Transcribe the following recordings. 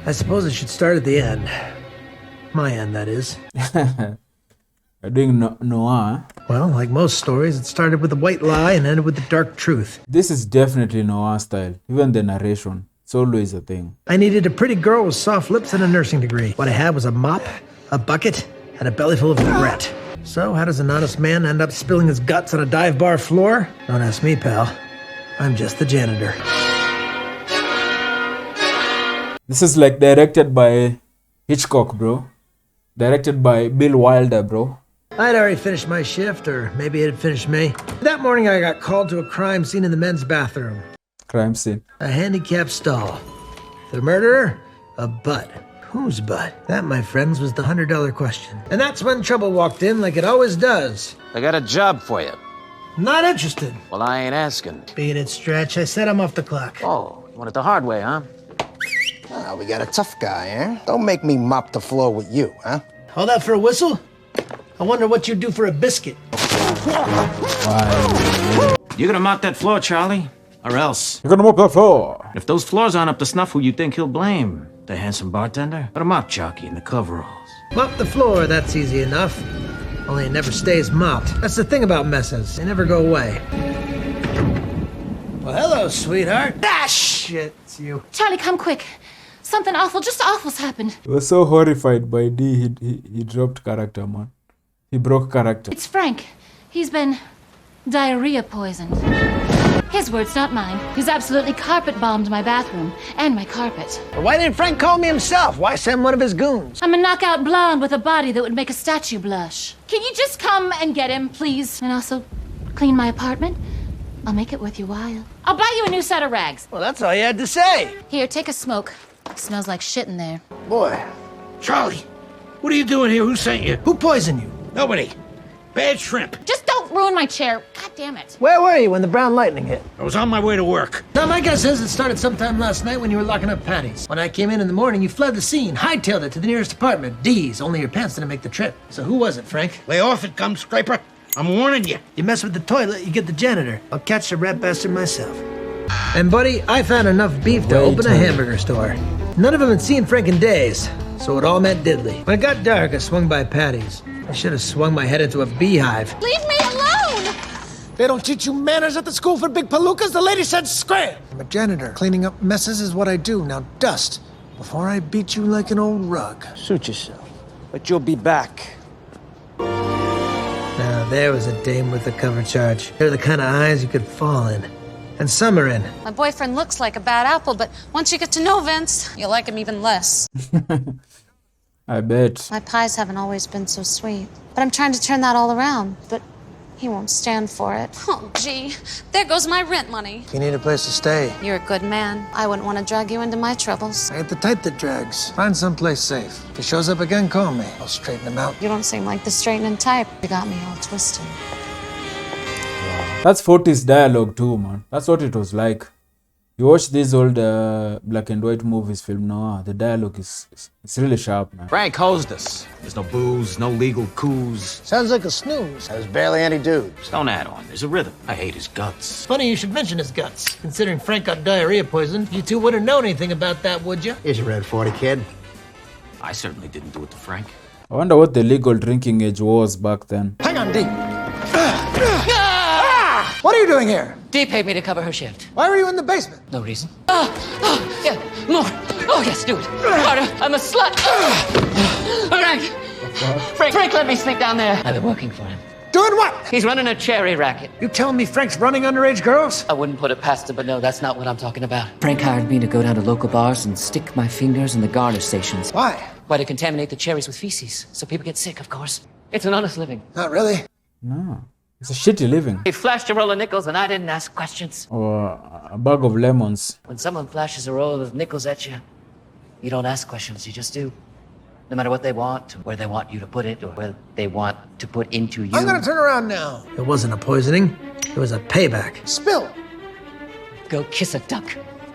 I suppose I should start at the end. My end, that is. You're doing noir. Well, like most stories, it started with a white lie and ended with the dark truth. This is definitely noir style. Even the narration. It's always a thing. I needed a pretty girl with soft lips and a nursing degree. What I had was a mop, a bucket, and a belly full of regret. So, how does an honest man end up spilling his guts on a dive bar floor? Don't ask me, pal. I'm just the janitor. This is like directed by Hitchcock, bro. Directed by Bill Wilder, bro. I'd already finished my shift, or maybe it had finished me. That morning I got called to a crime scene in the men's bathroom. Crime scene. A handicapped stall. The murderer? A butt. Whose butt? That, my friends, was the $100 question. And that's when trouble walked in, like it always does. I got a job for you. Not interested. Well, I ain't asking. Beat it, Stretch. I said I'm off the clock. Oh, you want it the hard way, huh? Ah, we got a tough guy, eh? Don't make me mop the floor with you, huh? All that for a whistle? I wonder what you'd do for a biscuit. Why? You gonna mop that floor, Charlie? Or else? You're gonna mop the floor. If those floors aren't up to snuff, who you think he'll blame? The handsome bartender? Or the mop jockey in the coveralls? Mop the floor, that's easy enough. Only it never stays mopped. That's the thing about messes. They never go away. Well, hello, sweetheart. Ah, shit, it's you. Charlie, come quick. Something awful, just awful's happened. I was so horrified by D. He dropped character, man. He broke character. It's Frank. He's been diarrhea poisoned. His words, not mine. He's absolutely carpet bombed my bathroom and my carpet. Well, why didn't Frank call me himself? Why send one of his goons? I'm a knockout blonde with a body that would make a statue blush. Can you just come and get him, please? And also clean my apartment? I'll make it worth your while. I'll buy you a new set of rags. Well, that's all you had to say. Here, take a smoke. It smells like shit in there. Boy. Charlie, what are you doing here? Who sent you? Who poisoned you? Nobody. Bad shrimp. Just don't ruin my chair. God damn it. Where were you when the brown lightning hit? I was on my way to work. Now, my guess is it started sometime last night when you were locking up Patty's. When I came in the morning, you fled the scene, hightailed it to the nearest apartment, D's, only your pants didn't make the trip. So who was it, Frank? Lay off it, gum scraper. I'm warning you. You mess with the toilet, you get the janitor. I'll catch the rat bastard myself. And, buddy, I found enough beef to open a hamburger store. None of them had seen Frank in days, so it all meant diddly. When it got dark, I swung by Patty's. I should have swung my head into a beehive. Leave me alone! They don't teach you manners at the school for big palookas? The lady said scram! I'm a janitor. Cleaning up messes is what I do. Now dust, before I beat you like an old rug. Suit yourself. But you'll be back. Now, there was a dame with a cover charge. They're the kind of eyes you could fall in. And some are in. My boyfriend looks like a bad apple, but once you get to know Vince, you'll like him even less. I bet. My pies haven't always been so sweet. But I'm trying to turn that all around. But he won't stand for it. Oh, gee. There goes my rent money. If you need a place to stay, You're a good man. I wouldn't want to drag you into my troubles. I ain't the type that drags. Find someplace safe. If he shows up again, call me. I'll straighten him out. You don't seem like the straightening type. You got me all twisted. That's 40's dialogue too, man. That's what it was like. You watch these old black and white movies, film noir, the dialogue is it's really sharp, man. Frank hosed us. There's no booze, no legal coups. Sounds like a snooze. There's barely any dudes. Don't add on. There's a rhythm. I hate his guts. Funny you should mention his guts. Considering Frank got diarrhea poisoned, you two wouldn't have known anything about that, would you? Here's your red 40, kid. I certainly didn't do it to Frank. I wonder what the legal drinking age was back then. Hang on, D. What are you doing here? Dee paid me to cover her shift. Why were you in the basement? No reason. Yeah, more. Oh, yes, do it. Harder. I'm a slut. Frank, let me sneak down there. I've been working for him. Doing what? He's running a cherry racket. You telling me Frank's running underage girls? I wouldn't put it past him, but no, that's not what I'm talking about. Frank hired me to go down to local bars and stick my fingers in the garnish stations. Why? Why, to contaminate the cherries with feces, so people get sick, of course. It's an honest living. Not really. No. It's a shitty living. He flashed a roll of nickels and I didn't ask questions. Or a bag of lemons. When someone flashes a roll of nickels at you, you don't ask questions, you just do. No matter what they want, where they want you to put it, or where they want to put into you. I'm gonna turn around now. It wasn't a poisoning. It was a payback. Spill. Go kiss a duck.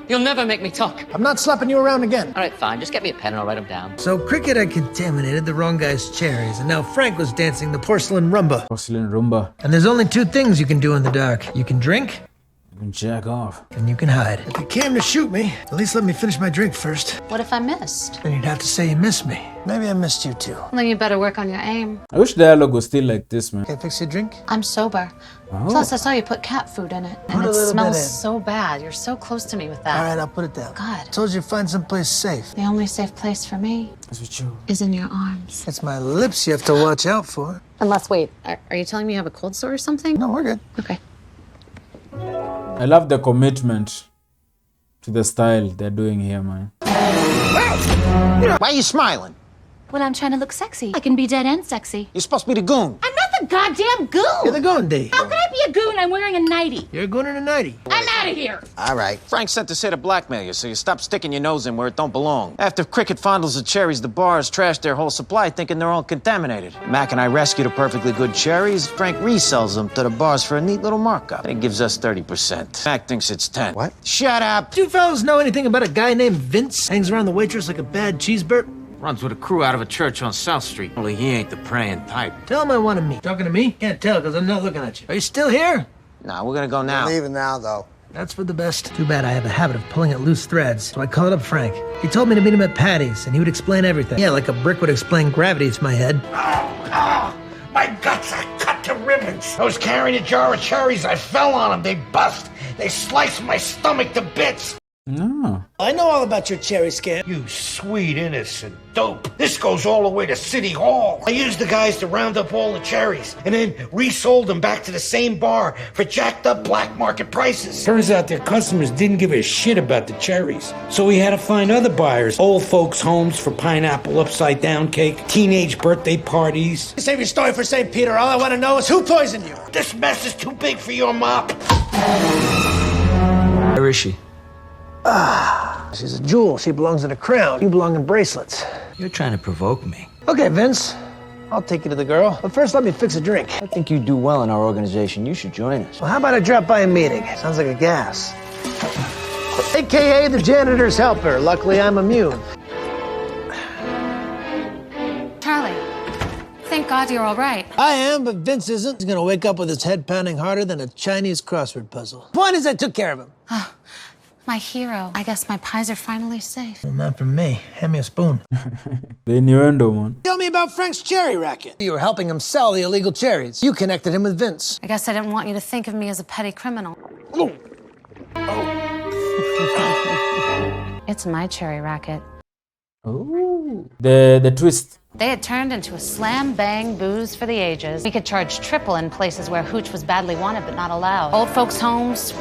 You'll never make me talk. I'm not slapping you around again. All right, fine. Just get me a pen and I'll write them down. So Cricket had contaminated the wrong guy's cherries, and now Frank was dancing the porcelain rumba. Porcelain rumba. And there's only two things you can do in the dark. You can drink, And jack off. And you can hide. If you came to shoot me, at least let me finish my drink first. What if I missed? Then you'd have to say you missed me. Maybe I missed you too. Well, then you better work on your aim. I wish dialogue was still like this, man. Can I fix your drink? I'm sober. Oh. Plus, I saw you put cat food in it. And Put a it little smells bit in. so bad. You're so close to me with that. All right, I'll put it down. God. Told you to find someplace safe. The only safe place for me That's what you. is in your arms. It's my lips you have to watch out for. Unless, wait, are you telling me you have a cold sore or something? No, we're good. Okay. I love the commitment to the style they're doing here, man. Why are you smiling? Well, I'm trying to look sexy. I can be dead and sexy. You're supposed to be the goon. I'm not the goddamn goon! You're the goon, D. How can I be a goon? I'm wearing a nightie. You're a goon in a nightie. I'm out of here! All right. Frank sent us here to blackmail you, so you stop sticking your nose in where it don't belong. After Cricket fondles the cherries, the bars trashed their whole supply, thinking they're all contaminated. Mac and I rescued the perfectly good cherries. Frank resells them to the bars for a neat little markup. And he gives us 30%. Mac thinks it's 10. What? Shut up! Do you fellas know anything about a guy named Vince? Hangs around the waitress like a bad cheeseburger? Runs with a crew out of a church on South Street. Only he ain't the praying type. Tell him I want to meet. Talking to me? Can't tell because I'm not looking at you. Are you still here? Nah, we're gonna go now. Leaving now, though. That's for the best. Too bad I have a habit of pulling at loose threads, so I called up Frank. He told me to meet him at Patty's, and he would explain everything. Yeah, like a brick would explain gravity to my head. My guts are cut to ribbons. I was carrying a jar of cherries. I fell on them. They bust. They sliced my stomach to bits. No. I know all about your cherry scam. You sweet, innocent dope. This goes all the way to City Hall. I used the guys to round up all the cherries and then resold them back to the same bar for jacked up black market prices. Turns out their customers didn't give a shit about the cherries. So we had to find other buyers. Old folks' homes for pineapple upside down cake, teenage birthday parties. Save your story for St. Peter. All I want to know is who poisoned you. This mess is too big for your mop. Where is she? She's a jewel. She belongs in a crown. You belong in bracelets. You're trying to provoke me. Okay, Vince. I'll take you to the girl. But first, let me fix a drink. I think you do well in our organization. You should join us. Well, how about I drop by a meeting? Sounds like a gas. AKA the janitor's helper. Luckily, I'm immune. Charlie, thank God you're all right. I am, but Vince isn't. He's gonna wake up with his head pounding harder than a Chinese crossword puzzle. Point is, I took care of him. My hero. I guess my pies are finally safe. Well, not from me. Hand me a spoon. The innuendo, man. Tell me about Frank's cherry racket. You were helping him sell the illegal cherries. You connected him with Vince. I guess I didn't want you to think of me as a petty criminal. It's my cherry racket. Oh. The twist. They had turned into a slam-bang booze for the ages. We could charge triple in places where hooch was badly wanted but not allowed. Old folks' homes,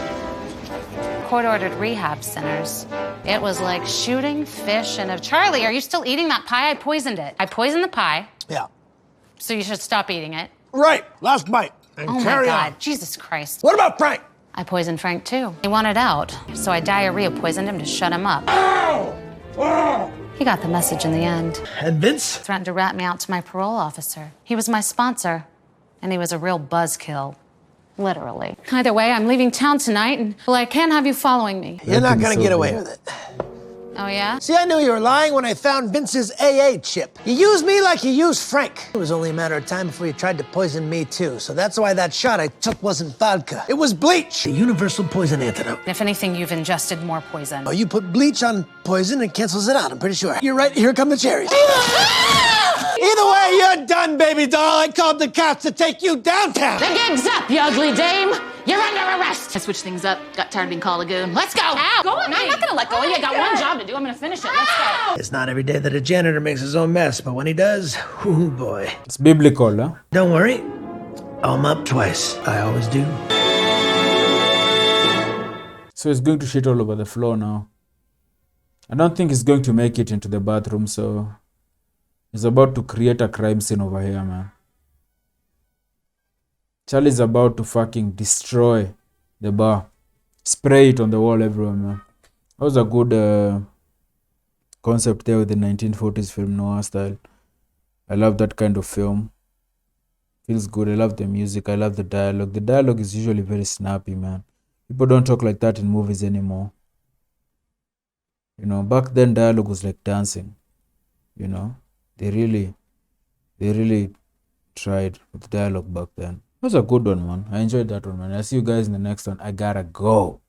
court-ordered rehab centers. It was like shooting fish in a... Charlie, are you still eating that pie? I poisoned it. I poisoned the pie, Yeah. so you should stop eating it. Right. Last bite. And Oh my carry God, on. Jesus Christ. What about Frank? I poisoned Frank too. He wanted out, so I diarrhea poisoned him to shut him up. He got the message in the end. And Vince? Threatened to rat me out to my parole officer. He was my sponsor, and he was a real buzzkill. Literally. Either way, I'm leaving town tonight, and well, I can't have you following me. You're not gonna so get away good. with it. Oh, yeah? See, I knew you were lying when I found Vince's AA chip. You used me like you used Frank. It was only a matter of time before you tried to poison me, too. So that's why that shot I took wasn't vodka. It was bleach. The universal poison antidote. If anything, you've ingested more poison. Oh, you put bleach on poison, it cancels it out, I'm pretty sure. You're right, here come the cherries. Either way, you're done, baby doll. I called the cops to take you downtown. The gig's up, you ugly dame! You're under arrest! I switched things up. Got tired of being called a goon. Let's go! Ow! Go on, I'm not gonna let go of you. I got one job to do. I'm gonna finish it. Let's go. It's not every day that a janitor makes his own mess, but when he does, oh boy. It's biblical, huh? Don't worry, I'll mop twice. I always do. So it's going to shit all over the floor now. I don't think he's going to make it into the bathroom, so he's about to create a crime scene over here, man. Charlie's about to fucking destroy the bar. Spray it on the wall everywhere, man. That was a good concept there with the 1940s film noir style. I love that kind of film. Feels good. I love the music. I love the dialogue. The dialogue is usually very snappy, man. People don't talk like that in movies anymore. You know, back then dialogue was like dancing. You know, they really tried with dialogue back then. was a good one, man. I enjoyed that one, man. I'll see you guys in the next one. I gotta go.